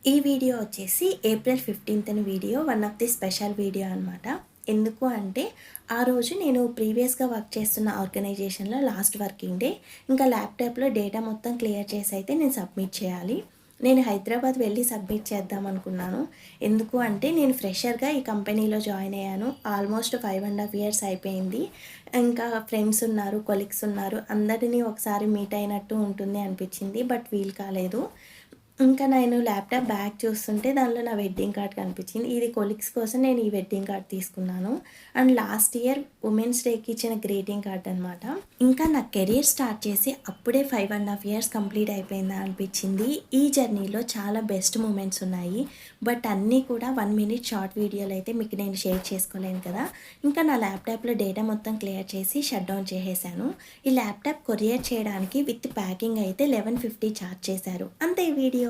ఈ వీడియో వచ్చేసి April 15th video. One of the special video అనమాట. ఎందుకు అంటే ఆ రోజు నేను ప్రీవియస్‌గా వర్క్ చేస్తున్న ఆర్గనైజేషన్‌లో లాస్ట్ వర్కింగ్ డే. ఇంకా ల్యాప్‌టాప్‌లో డేటా మొత్తం క్లియర్ చేసి అయితే నేను సబ్మిట్ చేయాలి. నేను హైదరాబాద్ వెళ్ళి సబ్మిట్ చేద్దాం అనుకున్నాను. ఎందుకు అంటే నేను ఫ్రెషర్‌గా ఈ కంపెనీలో జాయిన్ అయ్యాను. ఆల్మోస్ట్ 5½ ఇయర్స్ అయిపోయింది. ఇంకా ఫ్రెండ్స్ ఉన్నారు, కొలీగ్స్ ఉన్నారు. అందరిని ఒకసారి మీట్ అయినట్టు ఉంటుంది అనిపించింది. బట్ వీలు కాలేదు. ఇంకా నేను ల్యాప్‌టాప్ బ్యాగ్ చూస్తుంటే దానిలో నా వెడ్డింగ్ కార్డ్ కనిపించింది. ఇది కొలీగ్స్ కోసం నేను ఈ వెడ్డింగ్ కార్డ్ తీసుకున్నాను. అండ్ లాస్ట్ ఇయర్ ఉమెన్స్ డేకి ఇచ్చిన గ్రీటింగ్ కార్డ్ అనమాట. ఇంకా నా కెరీర్ స్టార్ట్ చేసి అప్పుడే 5½ ఇయర్స్ కంప్లీట్ అయిపోయిందా అనిపించింది. ఈ జర్నీలో చాలా బెస్ట్ మూమెంట్స్ ఉన్నాయి. బట్ అన్నీ కూడా 1 మినిట్ షార్ట్ వీడియోలో అయితే మీకు నేను షేర్ చేసుకోలేను కదా! ఇంకా నా ల్యాప్‌టాప్‌లో డేటా మొత్తం క్లియర్ చేసి షట్ డౌన్ చేసేసాను. ఈ ల్యాప్‌టాప్ కొరియర్ చేయడానికి విత్ ప్యాకింగ్ అయితే 1150 చార్జ్ చేశారు. అంతే ఈ వీడియో.